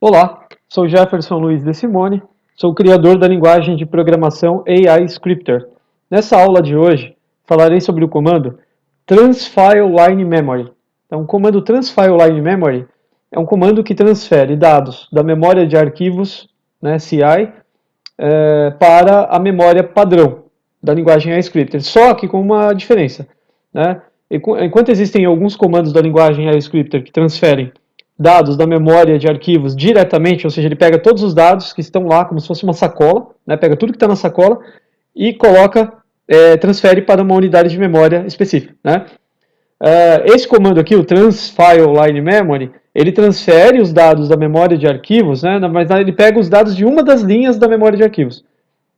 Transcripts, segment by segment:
Olá, sou Jefferson Luiz de Simone, sou o criador da linguagem de programação AI Scripter. Nessa aula de hoje, falarei sobre o comando Transfile Line Memory. Então, o comando Transfile Line Memory é um comando que transfere dados da memória de arquivos, né, CI, para a memória padrão da linguagem AI Scripter, só que com uma diferença, né? Enquanto existem alguns comandos da linguagem AI Scripter que transferem dados da memória de arquivos diretamente, ou seja, ele pega todos os dados que estão lá como se fosse uma sacola, né, pega tudo que está na sacola e coloca, transfere para uma unidade de memória específica, né? Esse comando aqui, o transfile line memory, ele transfere os dados da memória de arquivos, né, mas ele pega os dados de uma das linhas da memória de arquivos.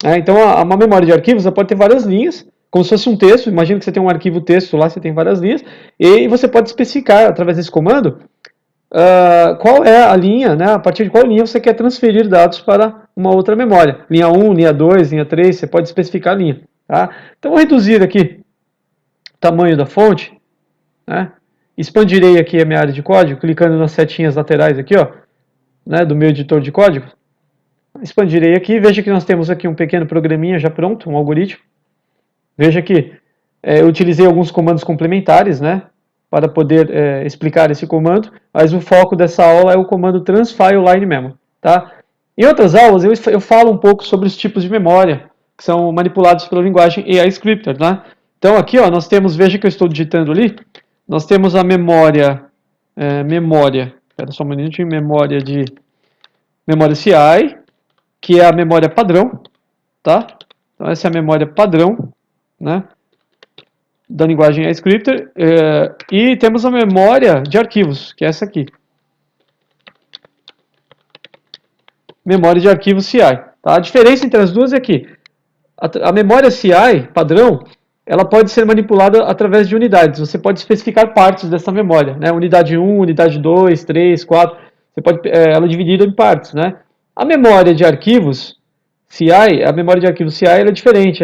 Então, uma memória de arquivos pode ter várias linhas, como se fosse um texto. Imagina que você tem um arquivo texto lá, você tem várias linhas, e você pode especificar, através desse comando, qual é a linha, né, a partir de qual linha você quer transferir dados para uma outra memória. Linha 1, linha 2, linha 3, você pode especificar a linha. Tá? Então, vou reduzir aqui o tamanho da fonte, né, expandirei aqui a minha área de código, clicando nas setinhas laterais aqui, ó, né, do meu editor de código. Expandirei aqui, veja que nós temos aqui um pequeno programinha já pronto, um algoritmo. Veja que eu utilizei alguns comandos complementares, né, para poder explicar esse comando, mas o foco dessa aula é o comando transfile line memory. Tá? Em outras aulas eu falo um pouco sobre os tipos de memória que são manipulados pela linguagem AI Scripter. Tá? Então aqui ó, nós temos, veja que eu estou digitando ali, nós temos a memória, espera só um minutinho, memória CI, que é a memória padrão, tá? Então essa é a memória padrão, né, da linguagem Scripter, e temos a memória de arquivos, que é essa aqui. Memória de arquivos CI. Tá? A diferença entre as duas é que a memória CI padrão, ela pode ser manipulada através de unidades. Você pode especificar partes dessa memória, né? Unidade 1, unidade 2, 3, 4. Você pode, ela é dividida em partes, né? A memória de arquivos CI, a memória de arquivos CI é diferente.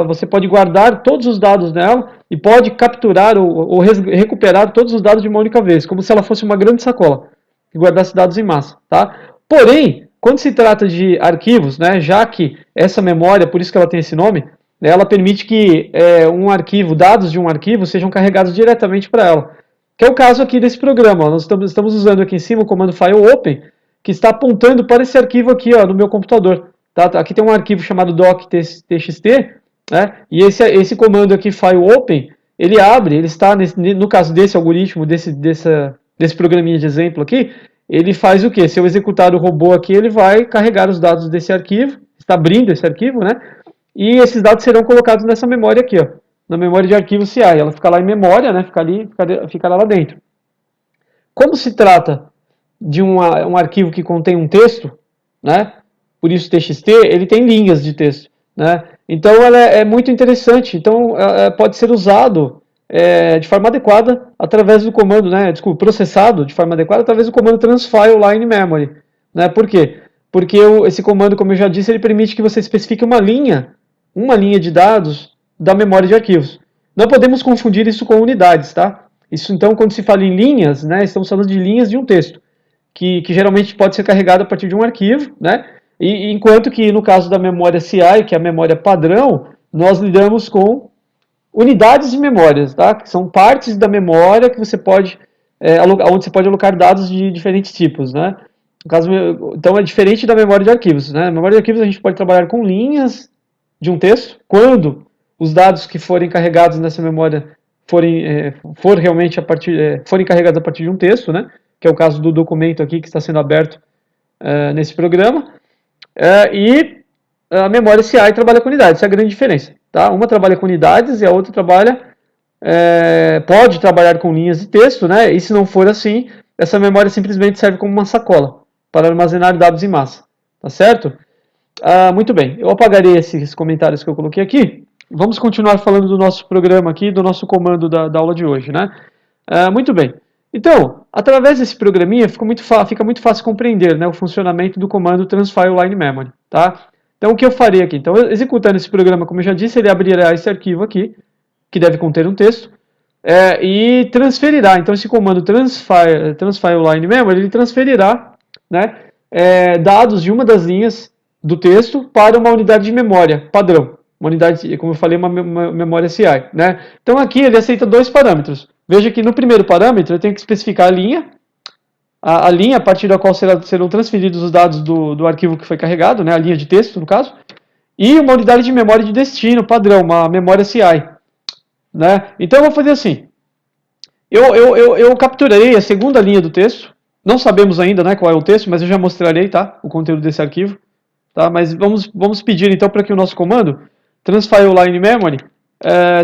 Você pode guardar todos os dados nela e pode capturar ou recuperar todos os dados de uma única vez, como se ela fosse uma grande sacola e guardasse dados em massa. Tá? Porém, quando se trata de arquivos, né, já que essa memória, por isso que ela tem esse nome, né, ela permite que um arquivo, dados de um arquivo, sejam carregados diretamente para ela. Que é o caso aqui desse programa. Ó. Nós estamos usando aqui em cima o comando file open, que está apontando para esse arquivo aqui ó, no meu computador. Tá? Aqui tem um arquivo chamado doc.txt, né? E esse comando aqui, file open, ele abre, ele está, no caso desse algoritmo, desse programinha de exemplo aqui, ele faz o quê? Se eu executar o robô aqui, ele vai carregar os dados desse arquivo, está abrindo esse arquivo, né? E esses dados serão colocados nessa memória aqui, ó, na memória de arquivo CI. Ela fica lá em memória, né? Fica lá dentro. Como se trata de um arquivo que contém um texto, né? Por isso TXT, ele tem linhas de texto, né? Então ela é muito interessante. Então pode ser usado de forma adequada através do comando, né? Desculpa, processado de forma adequada através do comando transfile line memory, né? Por quê? Porque esse comando, como eu já disse, ele permite que você especifique uma linha de dados da memória de arquivos. Não podemos confundir isso com unidades, tá? Isso então, quando se fala em linhas, né? Estamos falando de linhas de um texto, que geralmente pode ser carregado a partir de um arquivo, né? E enquanto que no caso da memória CI, que é a memória padrão, nós lidamos com unidades de memórias, tá? Que são partes da memória que você pode, onde você pode alocar dados de diferentes tipos, né? No caso, então é diferente da memória de arquivos, né? Na memória de arquivos a gente pode trabalhar com linhas de um texto, quando os dados que forem carregados nessa memória forem carregados a partir de um texto, né? Que é o caso do documento aqui que está sendo aberto nesse programa. E a memória CI trabalha com unidades, essa é a grande diferença. Tá? Uma trabalha com unidades e a outra pode trabalhar com linhas de texto, né? E se não for assim, essa memória simplesmente serve como uma sacola para armazenar dados em massa. Tá certo? Muito bem, eu apagarei esses comentários que eu coloquei aqui. Vamos continuar falando do nosso programa aqui, do nosso comando da aula de hoje, né? Muito bem. Então, através desse programinha fica muito fácil compreender, né, o funcionamento do comando transfile line memory, tá? Então, o que eu farei aqui? Então, executando esse programa, como eu já disse, ele abrirá esse arquivo aqui, que deve conter um texto, e transferirá. Então, esse comando transfile line memory, ele transferirá, né, dados de uma das linhas do texto para uma unidade de memória padrão. Uma unidade, como eu falei, uma memória CI. Né? Então aqui ele aceita dois parâmetros. Veja que no primeiro parâmetro eu tenho que especificar a linha a partir da qual serão transferidos os dados do arquivo que foi carregado, né? A linha de texto, no caso, e uma unidade de memória de destino padrão, uma memória CI. Né? Então eu vou fazer assim. Eu capturarei a segunda linha do texto. Não sabemos ainda, né, qual é o texto, mas eu já mostrarei, tá, o conteúdo desse arquivo. Tá? Mas vamos pedir então para que o nosso comando transfile line memory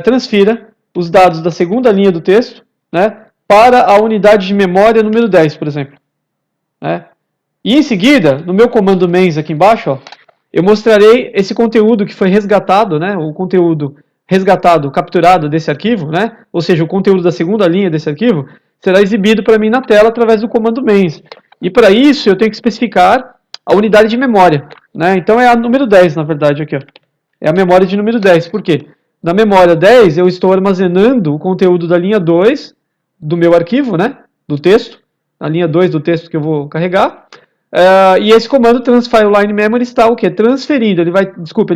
transfira os dados da segunda linha do texto, né, para a unidade de memória número 10, por exemplo. Né? E em seguida, no meu comando mains aqui embaixo, ó, eu mostrarei esse conteúdo que foi resgatado, né, o conteúdo resgatado, capturado desse arquivo, né, ou seja, o conteúdo da segunda linha desse arquivo, será exibido para mim na tela através do comando mains. E para isso eu tenho que especificar a unidade de memória. Né? Então é a número 10, na verdade, aqui. Ó. É a memória de número 10. Por quê? Na memória 10 eu estou armazenando o conteúdo da linha 2 do meu arquivo, né, do texto, a linha 2 do texto que eu vou carregar. E esse comando transfile line memory está o quê? Transferindo, ele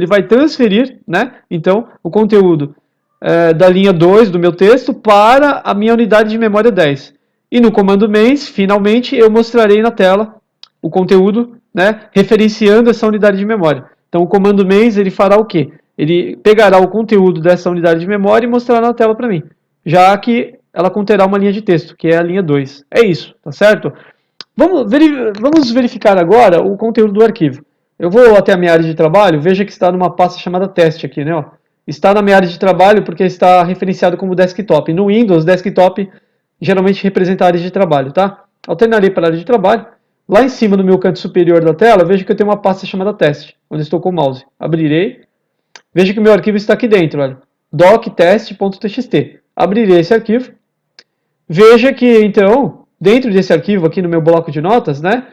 vai transferir, né, então, o conteúdo da linha 2 do meu texto para a minha unidade de memória 10. E no comando mains, finalmente, eu mostrarei na tela o conteúdo, né, referenciando essa unidade de memória. Então, o comando mains, ele fará o quê? Ele pegará o conteúdo dessa unidade de memória e mostrará na tela para mim, já que ela conterá uma linha de texto, que é a linha 2. É isso, tá certo? Vamos verificar agora o conteúdo do arquivo. Eu vou até a minha área de trabalho, veja que está numa pasta chamada teste aqui, né? Ó. Está na minha área de trabalho porque está referenciado como desktop. No Windows, desktop geralmente representa a área de trabalho, tá? Alternarei para a área de trabalho. Lá em cima, no meu canto superior da tela, veja que eu tenho uma pasta chamada teste, onde estou com o mouse. Abrirei. Veja que o meu arquivo está aqui dentro, olha. doctest.txt. Abrirei esse arquivo. Veja que, então, dentro desse arquivo aqui no meu bloco de notas, né,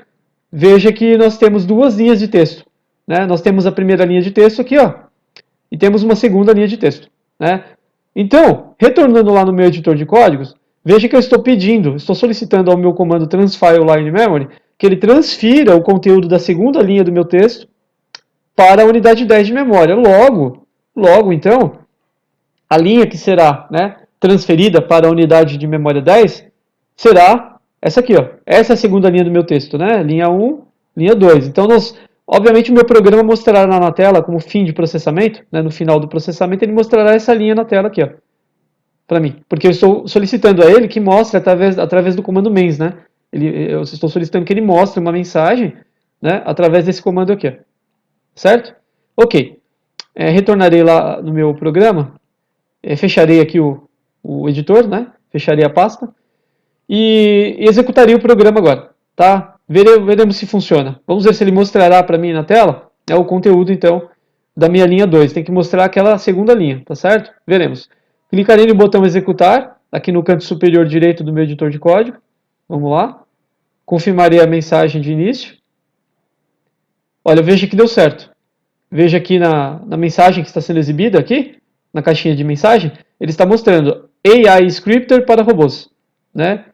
veja que nós temos duas linhas de texto. Né? Nós temos a primeira linha de texto aqui, ó, e temos uma segunda linha de texto. Né? Então, retornando lá no meu editor de códigos, veja que eu estou solicitando ao meu comando transfile line memory que ele transfira o conteúdo da segunda linha do meu texto para a unidade 10 de memória. Logo, então, a linha que será, né, transferida para a unidade de memória 10 será essa aqui, ó. Essa é a segunda linha do meu texto, né? Linha 1, linha 2. Então, obviamente, o meu programa mostrará na tela como fim de processamento, né? No final do processamento, ele mostrará essa linha na tela aqui, ó, para mim. Porque eu estou solicitando a ele que mostre através do comando mains, né? Eu estou solicitando que ele mostre uma mensagem, né, através desse comando aqui, ó. Certo? Ok. Retornarei lá no meu programa, fecharei aqui o editor, né? Fecharei a pasta e executarei o programa agora, tá? Veremos se funciona. Vamos ver se ele mostrará para mim na tela o conteúdo, então, da minha linha 2. Tem que mostrar aquela segunda linha, tá certo? Veremos. Clicarei no botão executar, aqui no canto superior direito do meu editor de código. Vamos lá. Confirmarei a mensagem de início. Olha, veja que deu certo. Veja aqui na mensagem que está sendo exibida aqui, na caixinha de mensagem, ele está mostrando AI Scripter para robôs. Né?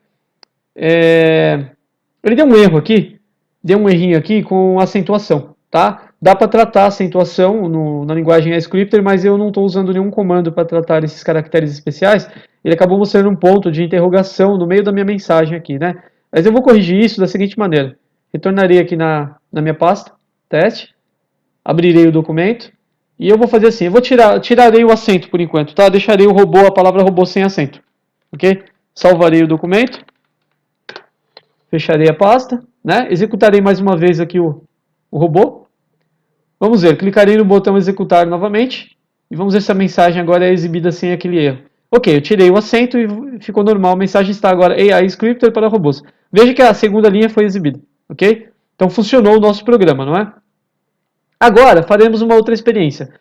Ele deu um erro aqui, deu um errinho aqui com acentuação. Tá? Dá para tratar a acentuação na linguagem AI Scripter, mas eu não estou usando nenhum comando para tratar esses caracteres especiais. Ele acabou mostrando um ponto de interrogação no meio da minha mensagem aqui. Né? Mas eu vou corrigir isso da seguinte maneira. Retornarei aqui na minha pasta, teste. Abrirei o documento e eu vou fazer assim, tirarei o acento por enquanto, tá? Deixarei a palavra robô sem acento, ok? Salvarei o documento, fecharei a pasta, né? Executarei mais uma vez aqui o robô. Vamos ver, clicarei no botão executar novamente e vamos ver se a mensagem agora é exibida sem aquele erro. Ok, eu tirei o acento e ficou normal, a mensagem está agora AI Scripter para robôs. Veja que a segunda linha foi exibida, ok? Então funcionou o nosso programa, não é? Agora, faremos uma outra experiência.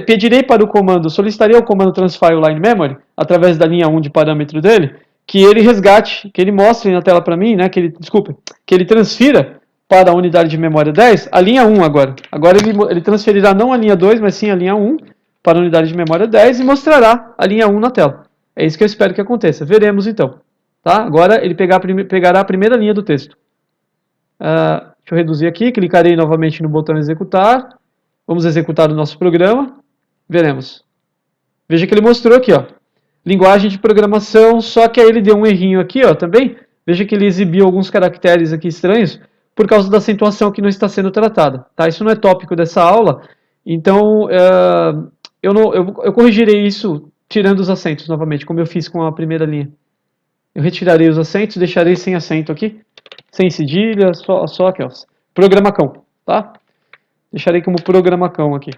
Pedirei para o comando, solicitarei ao comando transfile line memory, através da linha 1 de parâmetro dele, que ele resgate, que ele mostre na tela para mim, né, que ele transfira para a unidade de memória 10 a linha 1 agora. Agora ele transferirá não a linha 2, mas sim a linha 1 para a unidade de memória 10 e mostrará a linha 1 na tela. É isso que eu espero que aconteça. Veremos então. Tá? Agora ele pegará a primeira linha do texto. Deixa eu reduzir aqui, clicarei novamente no botão executar. Vamos executar o nosso programa. Veremos. Veja que ele mostrou aqui, ó, linguagem de programação, só que aí ele deu um errinho aqui, ó, também. Veja que ele exibiu alguns caracteres aqui estranhos por causa da acentuação que não está sendo tratada. Tá? Isso não é tópico dessa aula, então eu corrigirei isso tirando os acentos novamente, como eu fiz com a primeira linha. Eu retirarei os acentos, deixarei sem acento aqui, sem cedilha, só aquelas. Programacão, tá? Deixarei como programacão aqui,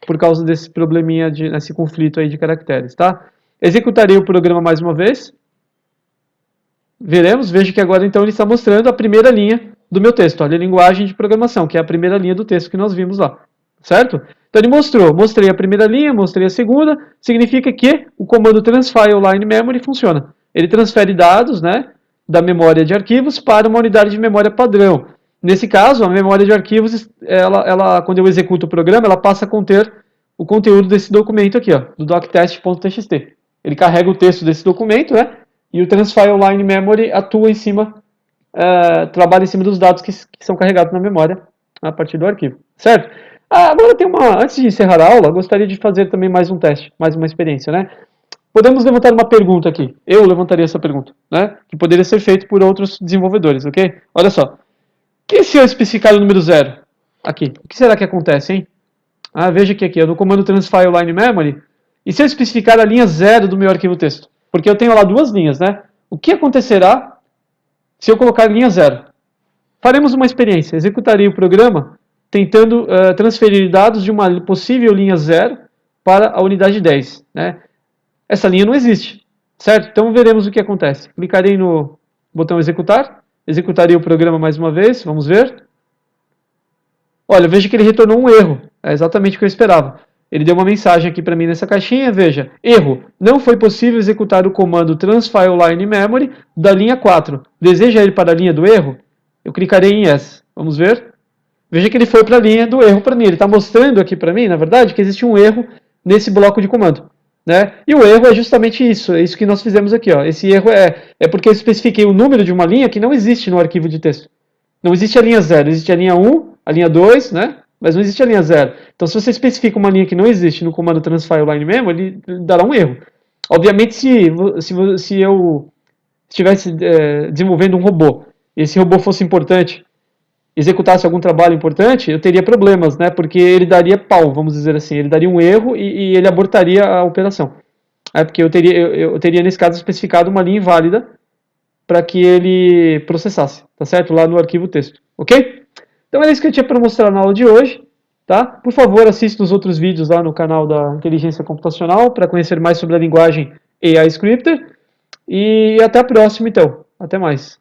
por causa desse probleminha, desse conflito aí de caracteres, tá? Executarei o programa mais uma vez. Veremos, veja que agora então ele está mostrando a primeira linha do meu texto. Olha a linguagem de programação, que é a primeira linha do texto que nós vimos lá, certo? Então ele mostrei a primeira linha, mostrei a segunda, significa que o comando transfile line memory funciona. Ele transfere dados, né, da memória de arquivos para uma unidade de memória padrão. Nesse caso, a memória de arquivos, quando eu executo o programa, ela passa a conter o conteúdo desse documento aqui, ó, do doctest.txt. Ele carrega o texto desse documento, né, e o transfile line memory atua em cima, trabalha em cima dos dados que são carregados na memória a partir do arquivo, certo? Agora antes de encerrar a aula, gostaria de fazer também mais um teste, mais uma experiência, né? Podemos levantar uma pergunta aqui. Eu levantaria essa pergunta, né? Que poderia ser feito por outros desenvolvedores, ok? Olha só. E se eu especificar o número 0 aqui? O que será que acontece, hein? Veja que aqui, no comando transfile line memory, e se eu especificar a linha 0 do meu arquivo texto? Porque eu tenho lá duas linhas, né? O que acontecerá se eu colocar linha 0? Faremos uma experiência. Executarei o programa tentando transferir dados de uma possível linha 0 para a unidade 10, né? Essa linha não existe, certo? Então veremos o que acontece. Clicarei no botão executar, executarei o programa mais uma vez, vamos ver. Olha, veja que ele retornou um erro, é exatamente o que eu esperava. Ele deu uma mensagem aqui para mim nessa caixinha, veja, erro, não foi possível executar o comando transfile line memory da linha 4. Deseja ir para a linha do erro? Eu clicarei em yes, vamos ver. Veja que ele foi para a linha do erro para mim, ele está mostrando aqui para mim, na verdade, que existe um erro nesse bloco de comando. Né? E o erro é justamente isso, é isso que nós fizemos aqui. Ó. Esse erro é porque eu especifiquei o número de uma linha que não existe no arquivo de texto. Não existe a linha 0, existe a linha 1, a linha 2, né? Mas não existe a linha 0. Então, se você especifica uma linha que não existe no comando transfile line memory, ele dará um erro. Obviamente, se eu estivesse desenvolvendo um robô, e esse robô fosse importante, executasse algum trabalho importante, eu teria problemas, né? Porque ele daria pau, vamos dizer assim. Ele daria um erro e ele abortaria a operação. Porque eu teria, nesse caso, especificado uma linha inválida para que ele processasse, tá certo? Lá no arquivo texto, ok? Então, é isso que eu tinha para mostrar na aula de hoje, tá? Por favor, assista os outros vídeos lá no canal da Inteligência Computacional para conhecer mais sobre a linguagem AI Scripter. E até a próxima, então. Até mais.